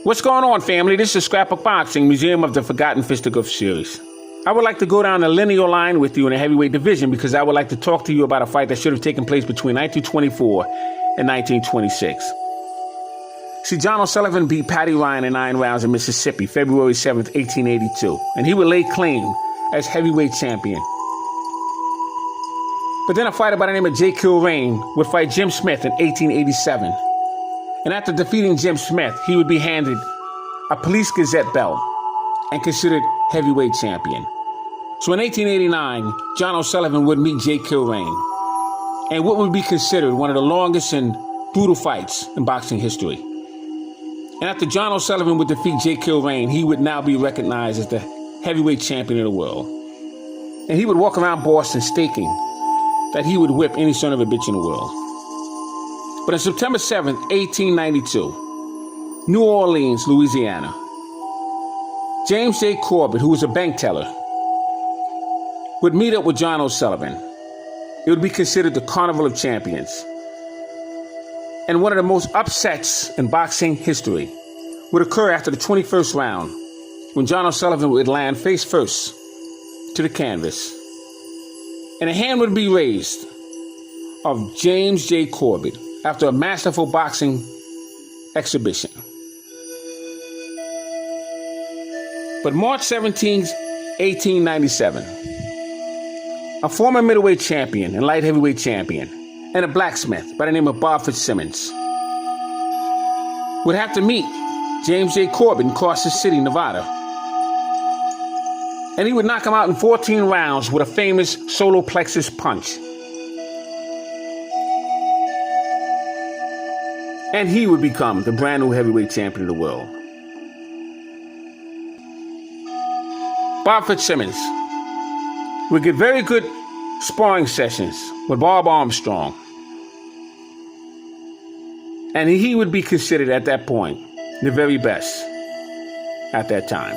What's going on, family? This is Scrapbook Boxing, Museum of the Forgotten Fisticuffs series. I would like to go down a linear line with you in the heavyweight division because I would like to talk to you about a fight that should have taken place between 1924 and 1926. See, John O'Sullivan beat Patty Ryan in 9 rounds in Mississippi, February 7th, 1882, and he would lay claim as heavyweight champion. But then a fighter by the name of J. Kilrain would fight Jim Smith in 1887. And after defeating Jim Smith, he would be handed a Police Gazette belt and considered heavyweight champion. So in 1889, John O'Sullivan would meet J. Kilrain, and what would be considered one of the longest and brutal fights in boxing history. And after John O'Sullivan would defeat J. Kilrain, he would now be recognized as the heavyweight champion of the world. And he would walk around Boston staking that he would whip any son of a bitch in the world. But on September 7th, 1892, New Orleans, Louisiana, James J. Corbett, who was a bank teller, would meet up with John O'Sullivan. It would be considered the Carnival of Champions. And one of the most upsets in boxing history would occur after the 21st round, when John O'Sullivan would land face first to the canvas. And a hand would be raised of James J. Corbett after a masterful boxing exhibition. But March 17th, 1897, a former middleweight champion and light heavyweight champion and a blacksmith by the name of Bob Fitzsimmons would have to meet James J. Corbett in Carson City, Nevada. And he would knock him out in 14 rounds with a famous solar plexus punch. And he would become the brand new heavyweight champion of the world. Bob Fitzsimmons would get very good sparring sessions with Bob Armstrong. And he would be considered at that point the very best at that time.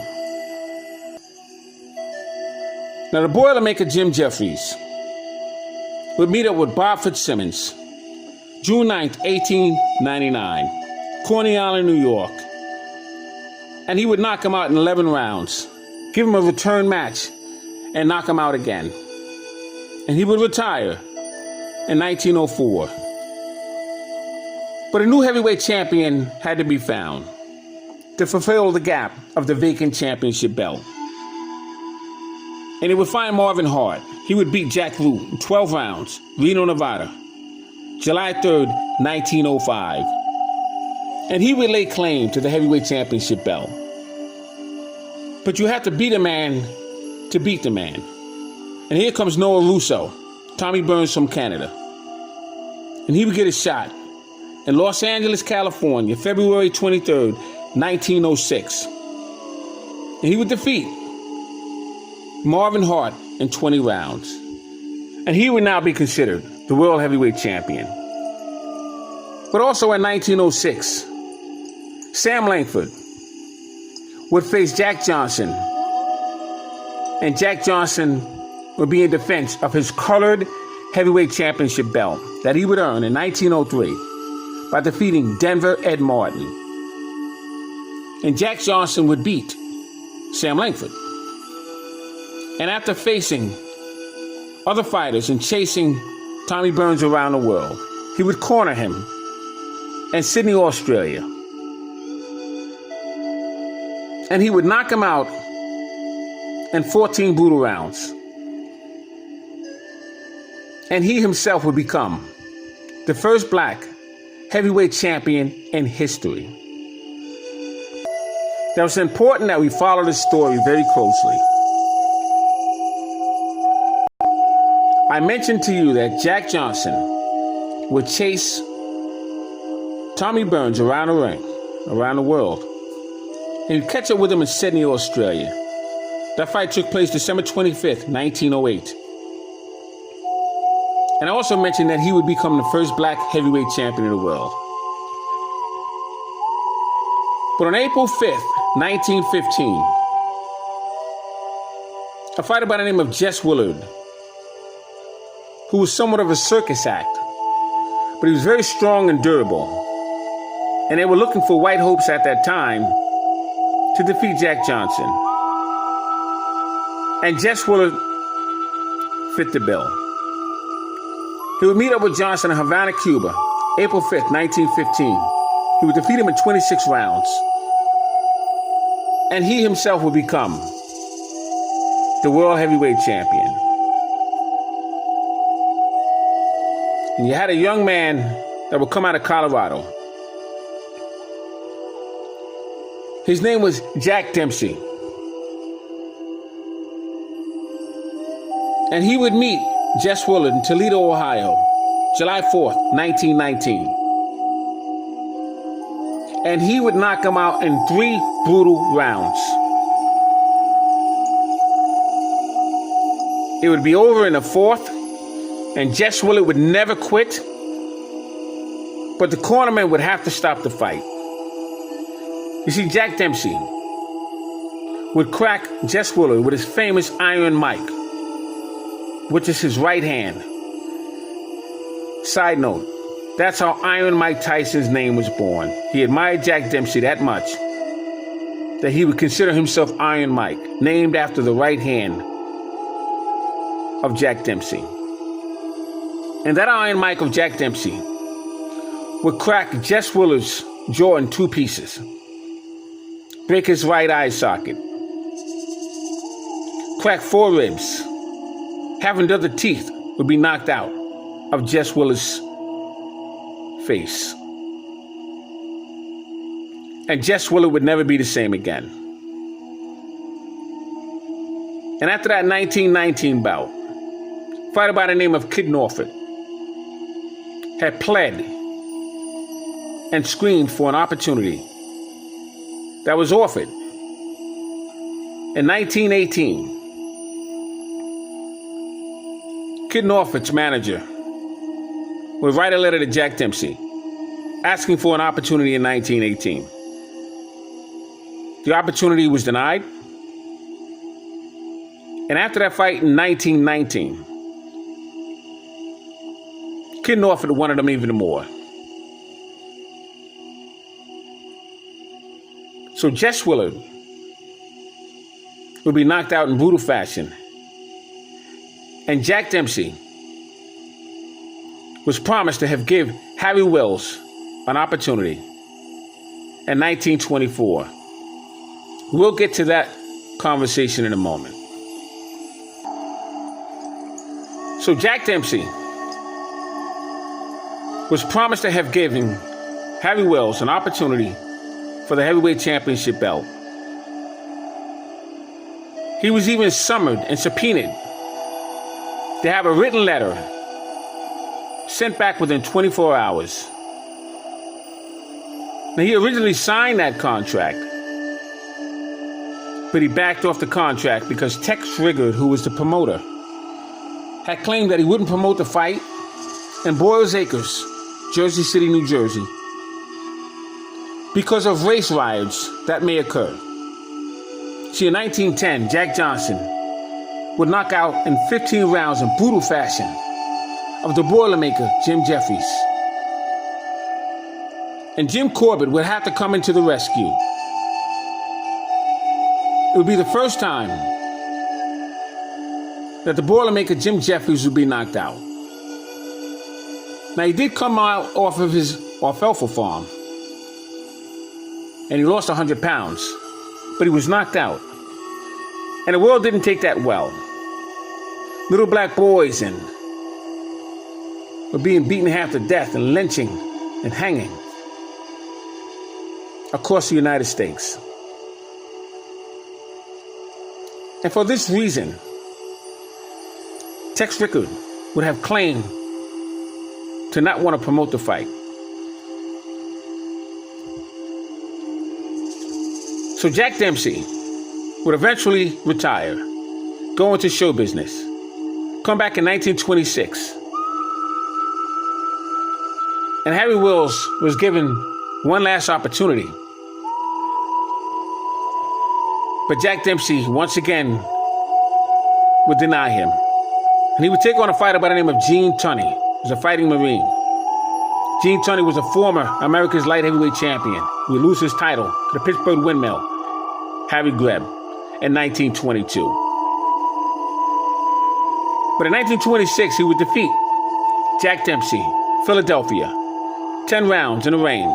Now, the Boilermaker Jim Jeffries would meet up with Bob Fitzsimmons June 9th, 1899, Coney Island, New York. And he would knock him out in 11 rounds, give him a return match, and knock him out again. And he would retire in 1904. But a new heavyweight champion had to be found to fulfill the gap of the vacant championship belt. And he would find Marvin Hart. He would beat Jack Root in 12 rounds, Reno, Nevada, July 3rd, 1905. And he would lay claim to the heavyweight championship belt. But you have to beat a man to beat the man. And here comes Noah Russo, Tommy Burns from Canada. And he would get a shot in Los Angeles, California, February 23rd, 1906. And he would defeat Marvin Hart in 20 rounds. And he would now be considered the world heavyweight champion. But also in 1906, Sam Langford would face Jack Johnson. And Jack Johnson would be in defense of his colored heavyweight championship belt that he would earn in 1903 by defeating Denver Ed Martin. And Jack Johnson would beat Sam Langford. And after facing other fighters and chasing Tommy Burns around the world, he would corner him in Sydney, Australia. And he would knock him out in 14 brutal rounds. And he himself would become the first black heavyweight champion in history. Now, it's important that we follow this story very closely. I mentioned to you that Jack Johnson would chase Tommy Burns around the ring, around the world. And he'd catch up with him in Sydney, Australia. That fight took place December 25th, 1908. And I also mentioned that he would become the first black heavyweight champion of the world. But on April 5th, 1915, a fighter by the name of Jess Willard, who was somewhat of a circus act, but he was very strong and durable. And they were looking for white hopes at that time to defeat Jack Johnson. And Jess Willard fit the bill. He would meet up with Johnson in Havana, Cuba, April 5th, 1915. He would defeat him in 26 rounds. And he himself would become the world heavyweight champion. And you had a young man that would come out of Colorado. His name was Jack Dempsey. And he would meet Jess Willard in Toledo, Ohio, July 4th, 1919. And he would knock him out in 3 brutal rounds. It would be over in the 4th, and Jess Willard would never quit, but the cornerman would have to stop the fight. You see, Jack Dempsey would crack Jess Willard with his famous Iron Mike, which is his right hand. Side note, that's how Iron Mike Tyson's name was born. He admired Jack Dempsey that much that he would consider himself Iron Mike, named after the right hand of Jack Dempsey. And that Iron Mike of Jack Dempsey would crack Jess Willard's jaw in 2 pieces, break his right eye socket, crack 4 ribs, half a dozen teeth would be knocked out of Jess Willard's face. And Jess Willard would never be the same again. And after that 1919 bout, a fighter by the name of Kid Norfolk had pled and screamed for an opportunity that was offered. In 1918, Kid Norfolk's manager would write a letter to Jack Dempsey asking for an opportunity in 1918. The opportunity was denied. And after that fight in 1919, Kid Norfolk wanted him even more. So Jess Willard would be knocked out in brutal fashion. And Jack Dempsey was promised to have give Harry Wills an opportunity in 1924. We'll get to that conversation in a moment. So Jack Dempsey was promised to have given Harry Wills an opportunity for the heavyweight championship belt. He was even summoned and subpoenaed to have a written letter sent back within 24 hours. Now, he originally signed that contract, but he backed off the contract because Tex Riggard, who was the promoter, had claimed that he wouldn't promote the fight in Boyles Acres, Jersey City, New Jersey, because of race riots that may occur. See, in 1910, Jack Johnson would knock out in 15 rounds in brutal fashion of the Boilermaker, Jim Jeffries. And Jim Corbett would have to come into the rescue. It would be the first time that the Boilermaker, Jim Jeffries, would be knocked out. Now, he did come out off of his alfalfa farm, and he lost 100 pounds, but he was knocked out. And the world didn't take that well. Little black boys were being beaten half to death and lynching and hanging across the United States. And for this reason, Tex Riggard would have claimed to not want to promote the fight. So Jack Dempsey would eventually retire, go into show business, come back in 1926. And Harry Wills was given one last opportunity. But Jack Dempsey, once again, would deny him. And he would take on a fighter by the name of Gene Tunney. He was a fighting Marine. Gene Tunney was a former America's light heavyweight champion. He would lose his title to the Pittsburgh Windmill Harry Greb, in 1922. But in 1926, he would defeat Jack Dempsey, Philadelphia, 10 rounds in the rain.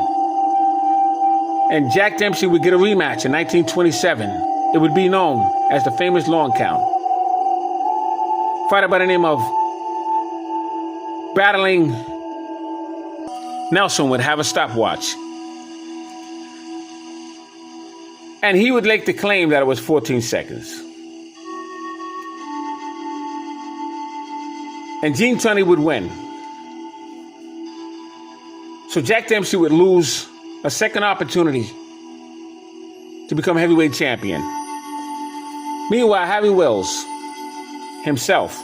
And Jack Dempsey would get a rematch in 1927. It would be known as the famous long count. Fighter by the name of Battling Nelson would have a stopwatch. And he would make the claim that it was 14 seconds. And Gene Tunney would win. So Jack Dempsey would lose a second opportunity to become heavyweight champion. Meanwhile, Harry Wells himself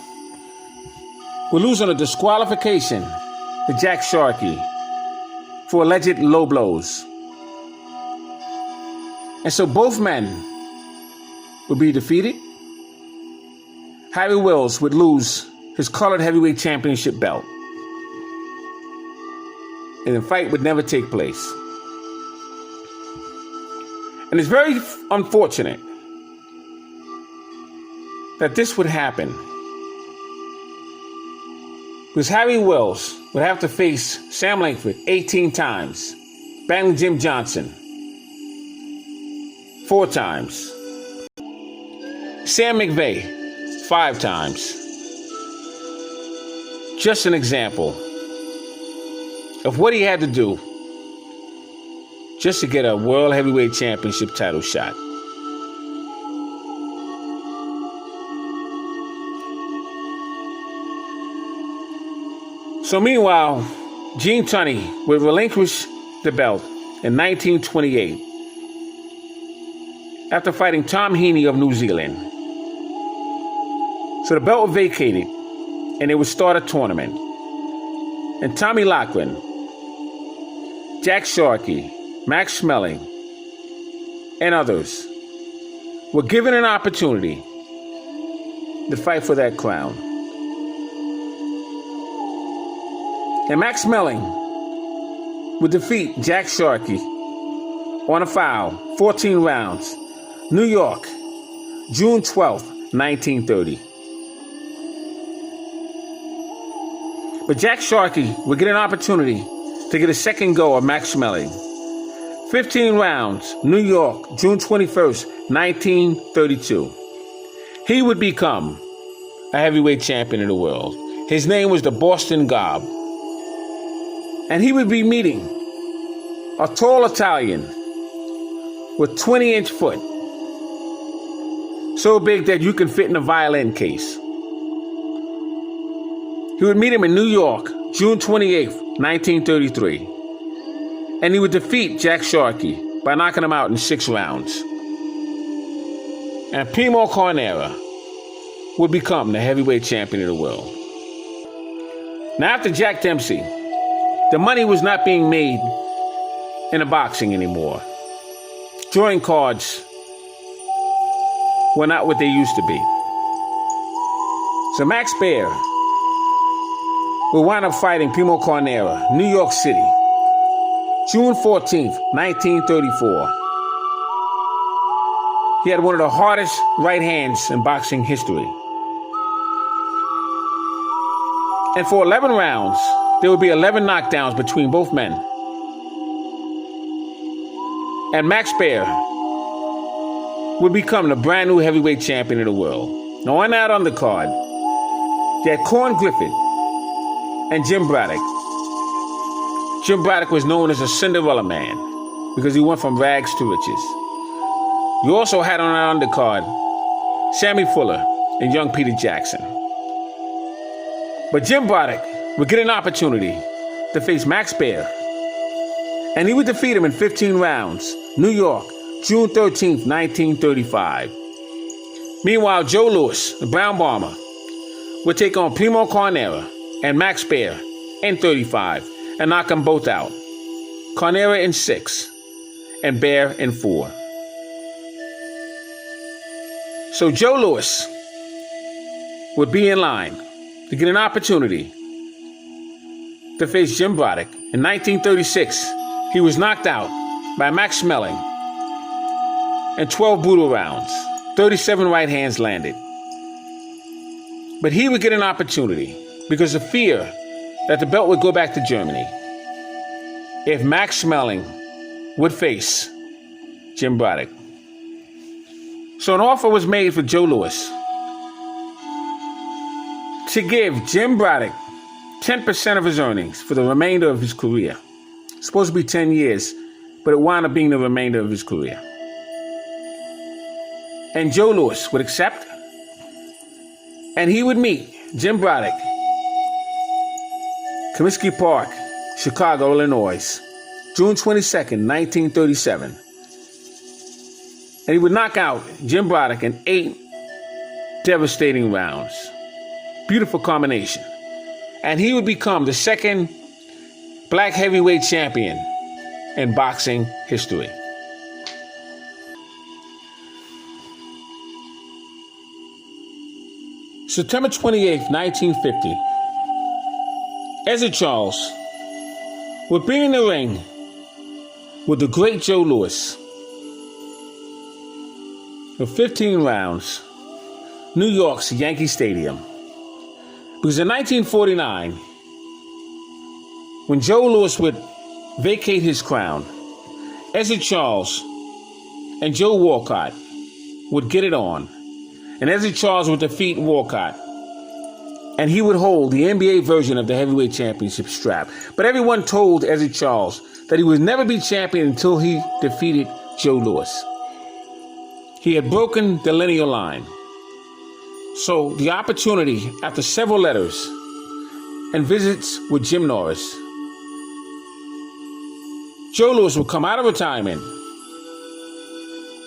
would lose on a disqualification to Jack Sharkey for alleged low blows. And so both men would be defeated. Harry Wells would lose his colored heavyweight championship belt. And the fight would never take place. And it's very unfortunate that this would happen, because Harry Wells would have to face Sam Langford 18 times, battling Jim Johnson 4 times, Sam McVeigh 5 times. Just an example of what he had to do just to get a World Heavyweight Championship title shot. So meanwhile, Gene Tunney would relinquish the belt in 1928 after fighting Tom Heaney of New Zealand. So the belt was vacated and they would start a tournament. And Tommy Loughran, Jack Sharkey, Max Schmeling, and others were given an opportunity to fight for that crown. And Max Schmeling would defeat Jack Sharkey on a foul, 14 rounds, New York, June 12th, 1930. But Jack Sharkey would get an opportunity to get a second go of Max Schmeling. 15 rounds, New York, June 21st, 1932. He would become a heavyweight champion of the world. His name was the Boston Gob. And he would be meeting a tall Italian with 20-inch foot, so big that you can fit in a violin case. He would meet him in New York, June 28th, 1933. And he would defeat Jack Sharkey by knocking him out in 6 rounds. And Primo Carnera would become the heavyweight champion of the world. Now after Jack Dempsey, the money was not being made in the boxing anymore. Drawing cards were not what they used to be. So Max Baer would wind up fighting Primo Carnera, New York City, June 14th, 1934. He had one of the hardest right hands in boxing history. And for 11 rounds, there would be 11 knockdowns between both men. And Max Baer would become the brand new heavyweight champion of the world. Now on that undercard, you had Corn Griffith and Jim Braddock. Jim Braddock was known as a Cinderella man because he went from rags to riches. You also had on that undercard Sammy Fuller and young Peter Jackson. But Jim Braddock would get an opportunity to face Max Baer, and he would defeat him in 15 rounds, New York, June 13th, 1935. Meanwhile, Joe Louis, the Brown Bomber, would take on Primo Carnera and Max Baer in 35 and knock them both out. Carnera in 6 and Baer in 4. So Joe Louis would be in line to get an opportunity to face Jim Braddock. In 1936, he was knocked out by Max Schmeling and 12 brutal rounds. 37 right hands landed. But he would get an opportunity because of fear that the belt would go back to Germany if Max Schmeling would face Jim Braddock. So an offer was made for Joe Louis to give Jim Braddock 10% of his earnings for the remainder of his career. It's supposed to be 10 years, but it wound up being the remainder of his career. And Joe Louis would accept, and he would meet Jim Braddock, Comiskey Park, Chicago, Illinois, June 22nd, 1937. And he would knock out Jim Braddock in 8 devastating rounds. Beautiful combination. And he would become the second black heavyweight champion in boxing history. September 28th, 1950. Ezzard Charles would be in the ring with the great Joe Louis for 15 rounds, New York's Yankee Stadium. Because in 1949, when Joe Louis would vacate his crown, Ezzard Charles and Joe Walcott would get it on. And Ezzard Charles would defeat Walcott. And he would hold the NBA version of the heavyweight championship strap. But everyone told Ezzard Charles that he would never be champion until he defeated Joe Louis. He had broken the lineal line. So the opportunity, after several letters and visits with Jim Norris, Joe Louis would come out of retirement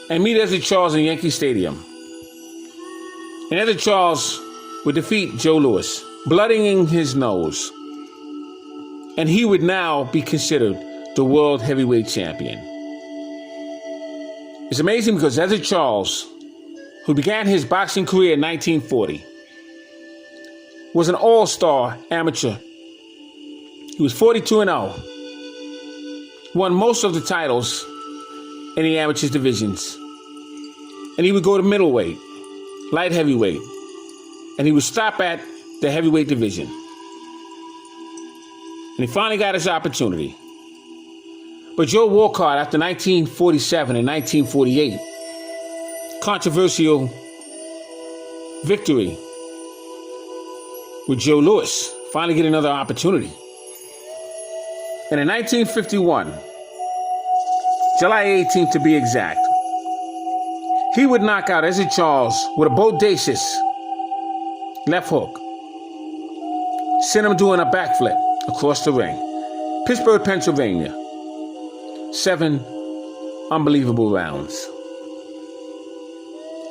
and meet Ezzard Charles in Yankee Stadium. And Ezzard Charles would defeat Joe Louis, bloodying his nose. And he would now be considered the world heavyweight champion. It's amazing because Ezzard Charles, who began his boxing career in 1940, was an all-star amateur. He was 42-0, won most of the titles in the amateurs divisions. And he would go to middleweight, light heavyweight, and he would stop at the heavyweight division. And he finally got his opportunity. But Joe Walcott, after 1947 and 1948, controversial victory with Joe Louis, finally get another opportunity. And in 1951, July 18th to be exact, he would knock out Ezzard Charles with a bodacious left hook, send him doing a backflip across the ring. Pittsburgh, Pennsylvania. 7 unbelievable rounds.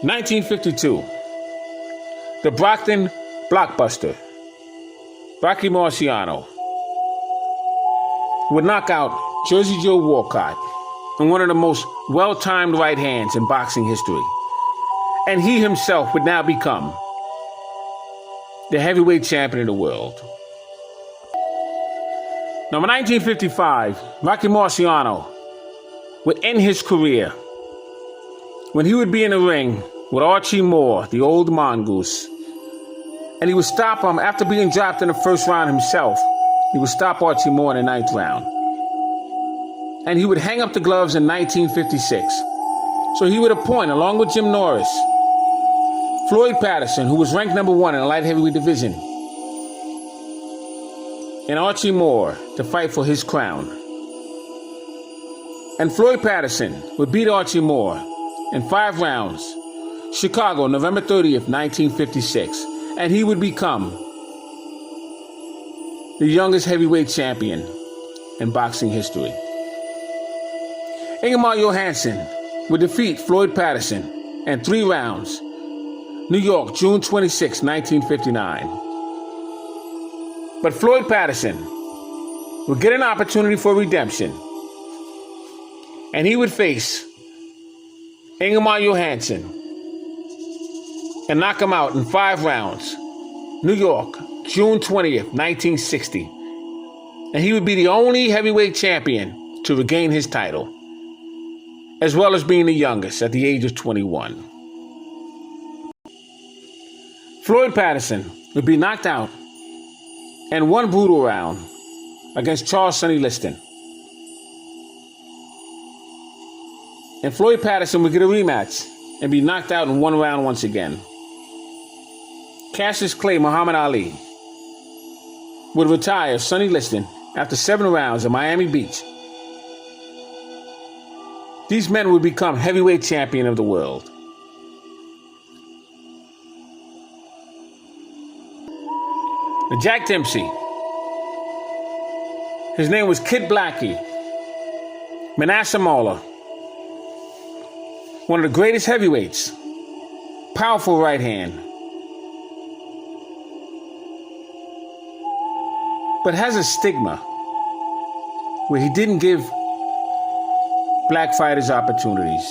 1952. The Brockton blockbuster, Rocky Marciano, would knock out Jersey Joe Walcott in one of the most well-timed right hands in boxing history. And he himself would now become the heavyweight champion of the world. Now, in 1955, Rocky Marciano would end his career when he would be in the ring with Archie Moore, the old mongoose. And he would stop him after being dropped in the first round himself. He would stop Archie Moore in the 9th round. And he would hang up the gloves in 1956. So he would appoint, along with Jim Norris, Floyd Patterson, who was ranked number 1 in the light heavyweight division, and Archie Moore to fight for his crown. And Floyd Patterson would beat Archie Moore in 5 rounds, Chicago, November 30th, 1956. And he would become the youngest heavyweight champion in boxing history. Ingemar Johansson would defeat Floyd Patterson in 3 rounds, New York, June 26, 1959. But Floyd Patterson would get an opportunity for redemption, and he would face Ingemar Johansson and knock him out in 5 rounds, New York, June 20th, 1960. And he would be the only heavyweight champion to regain his title. as well as being the youngest at the age of 21. Floyd Patterson would be knocked out in one brutal round against Charles Sonny Liston. And Floyd Patterson would get a rematch and be knocked out in one round once again. Cassius Clay Muhammad Ali would retire Sonny Liston after 7 rounds at Miami Beach. These men would become heavyweight champion of the world. Now, Jack Dempsey. His name was Kid Blackie. Manasseh Moeller. One of the greatest heavyweights. Powerful right hand. But has a stigma where he didn't give black fighters opportunities.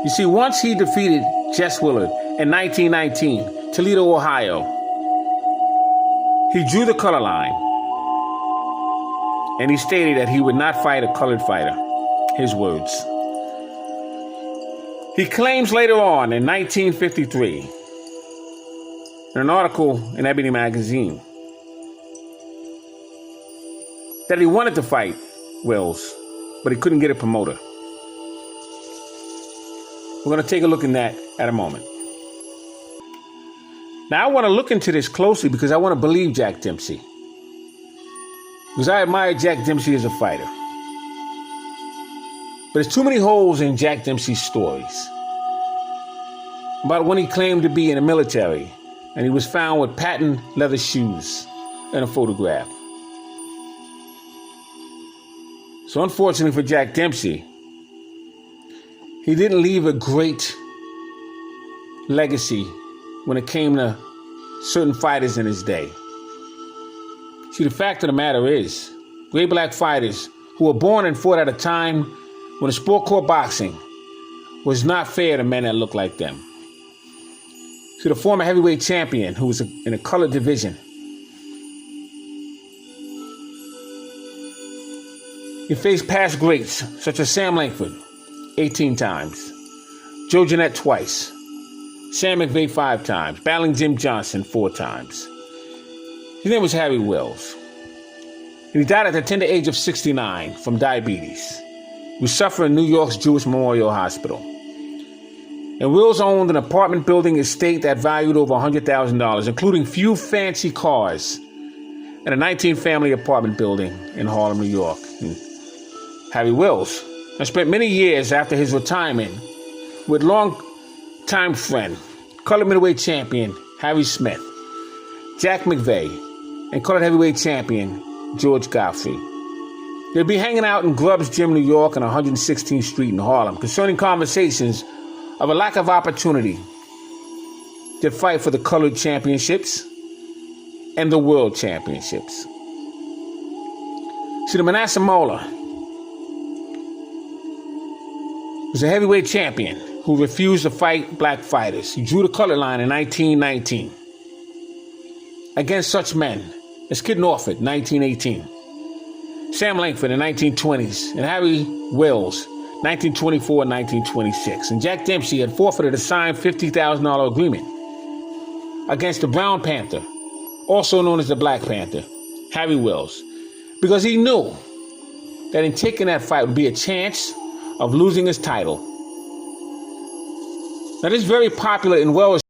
You see, once he defeated Jess Willard in 1919, Toledo, Ohio, he drew the color line. And he stated that he would not fight a colored fighter. His words. He claims later on in 1953, in an article in Ebony Magazine, that he wanted to fight Wills, but he couldn't get a promoter. We're going to take a look at that at a moment. Now, I want to look into this closely because I want to believe Jack Dempsey. Because I admire Jack Dempsey as a fighter. But there's too many holes in Jack Dempsey's stories. About when he claimed to be in the military and he was found with patent leather shoes in a photograph. So unfortunately for Jack Dempsey, he didn't leave a great legacy when it came to certain fighters in his day. See, the fact of the matter is, great black fighters who were born and fought at a time when the sport called boxing was not fair to men that looked like them. See, the former heavyweight champion who was in a colored division, he faced past greats such as Sam Langford 18 times, Joe Jeanette twice, Sam McVeigh 5 times, battling Jim Johnson 4 times. His name was Harry Wills. And he died at the tender age of 69 from diabetes. He was suffering in New York's Jewish Memorial Hospital. And Wills owned an apartment building estate that valued over $100,000, including few fancy cars, and a 19-family apartment building in Harlem, New York. And Harry Wills spent many years after his retirement with longtime friend, colored middleweight champion Harry Smith, Jack McVeigh, and colored heavyweight champion George Godfrey. They'd be hanging out in Grubb's Gym, New York, on 116th Street in Harlem, concerning conversations of a lack of opportunity to fight for the colored championships and the world championships. See, the Manasseh Moeller was a heavyweight champion who refused to fight black fighters. He drew the color line in 1919 against such men as Kid Norfolk, 1918, Sam Langford in 1920s, and Harry Wills, 1924 and 1926. And Jack Dempsey had forfeited a signed $50,000 agreement against the Brown Panther, also known as the Black Panther, Harry Wills, because he knew that in taking that fight would be a chance of losing his title. Now, this is very popular and well